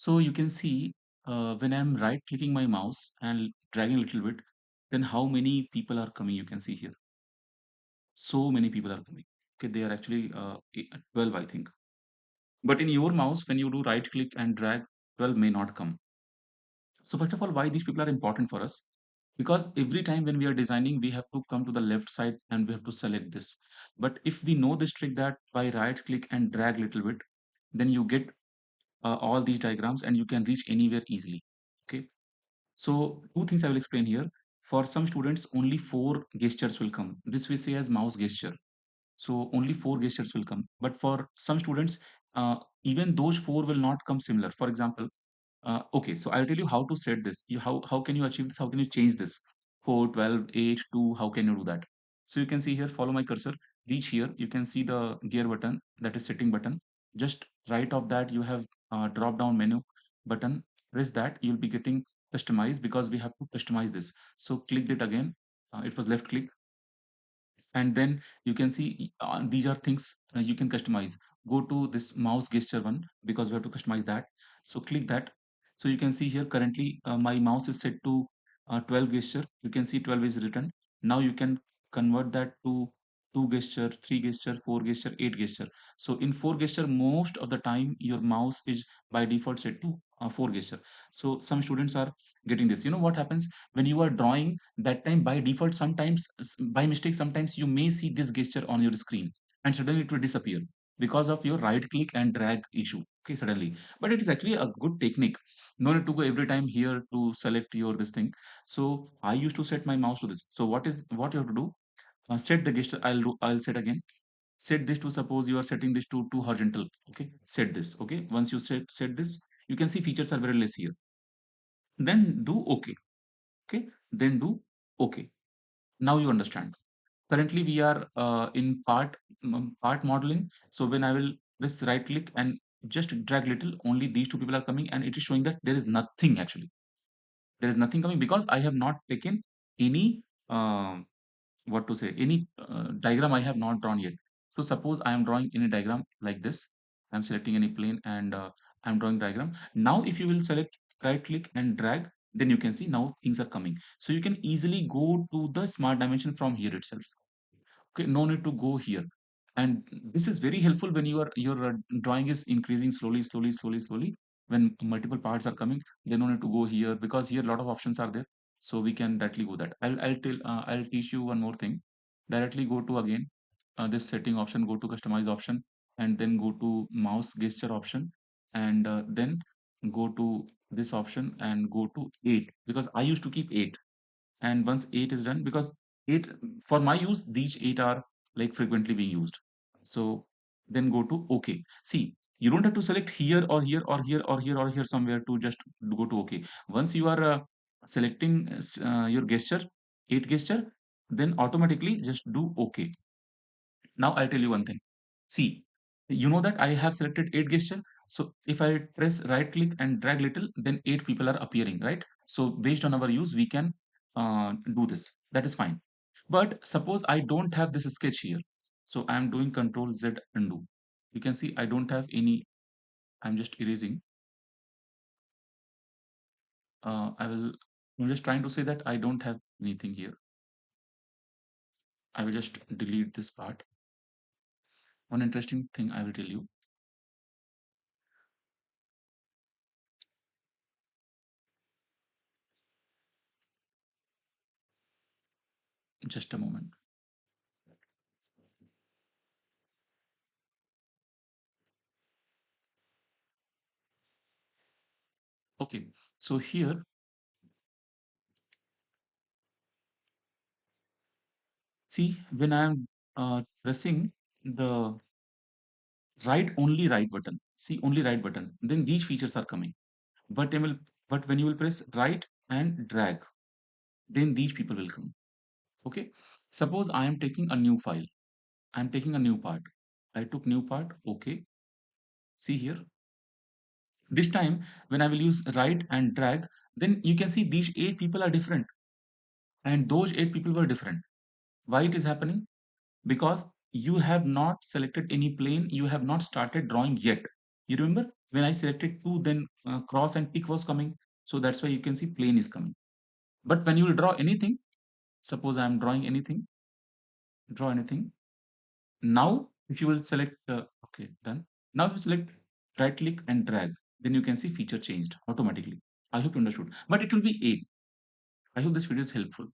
So you can see when I'm right clicking my mouse and dragging a little bit, then how many people are coming, you can see here. So many people are coming. Okay, they are actually 12, I think. But in your mouse, when you do right click and drag, 12 may not come. So first of all, why these people are important for us? Because every time when we are designing, we have to come to the left side and we have to select this. But if we know this trick that by right click and drag little bit, then you get all these diagrams and you can reach anywhere easily. Okay. So two things I will explain here. For some students, only four gestures will come. This we say as mouse gesture. So only four gestures will come. But for some students, even those four will not come similar. For example, okay, so I'll tell you how to set this. How can you achieve this? How can you change this? 4, 12, 8, 2, how can you do that? So you can see here, follow my cursor, reach here. You can see the gear button, that is setting button. Just right of that, you have drop down menu button. Press that, you'll be getting customize because we have to customize this. So click it again. It was left click, and then you can see these are things you can customize. Go to this mouse gesture one because we have to customize that. So click that. So you can see here currently my mouse is set to 12 gesture. You can see 12 is written. Now you can convert that to 2 gesture, 3 gesture, 4 gesture, 8 gesture. So in 4 gesture, most of the time your mouse is by default set to 4 gesture. So some students are getting this. You know what happens when you are drawing that time by default, sometimes by mistake, sometimes you may see this gesture on your screen and suddenly it will disappear because of your right click and drag issue. Okay, suddenly. But it is actually a good technique. No need to go every time here to select your this thing. So I used to set my mouse to this. So what you have to do? Set the gesture. I'll set again. Set this to, suppose you are setting this to horizontal. Okay, set this. Okay, once you set this, you can see features are very less here. Then do okay. Okay, then do okay. Now you understand. Currently we are in part modeling. So when I will press right click and just drag little, only these two people are coming and it is showing that there is nothing actually. There is nothing coming because I have not taken any what to say, any diagram I have not drawn yet. So suppose I am drawing any diagram like this. I'm selecting any plane and I'm drawing diagram. Now if you will select right click and drag, then you can see now things are coming. So you can easily go to the smart dimension from here itself. Okay, no need to go here. And this is very helpful when your drawing is increasing slowly. When multiple parts are coming, they no need to go here because here a lot of options are there. So we can directly go that. I'll teach you one more thing. Directly go to again this setting option, go to customize option, and then go to mouse gesture option, and then go to this option and go to 8 because I used to keep 8. And once 8 is done, because 8 for my use, these 8 are like frequently being used. So then go to okay. See, you don't have to select here or here or here or here or here somewhere to just go to okay. Once you are selecting your gesture, 8 gesture, then automatically just do okay. Now I'll tell you one thing. See, you know that I have selected 8 gesture. So if I press right click and drag little, then 8 people are appearing, right? So based on our use, we can do this. That is fine. But suppose I don't have this sketch here. So I'm doing Control Z undo. You can see I don't have any. I'm just erasing. I will. I'm just trying to say that I don't have anything here. I will just delete this part. One interesting thing I will tell you. Just a moment. Okay. So here, see, when I am pressing the only right button, see only right button, then these features are coming. But but when you will press right and drag, then these people will come. Okay. Suppose I am taking a new file. I am taking a new part. I took new part. Okay. See here. This time when I will use right and drag, then you can see these 8 people are different and those 8 people were different. Why it is happening? Because you have not selected any plane, you have not started drawing yet. You remember When I selected 2, then cross and tick was coming. So that's why you can see plane is coming. But when you will draw anything, suppose I am drawing anything, draw anything. Now, if you will select, okay, done. Now if you select right click and drag, then you can see feature changed automatically. I hope you understood. But it will be 8. I hope this video is helpful.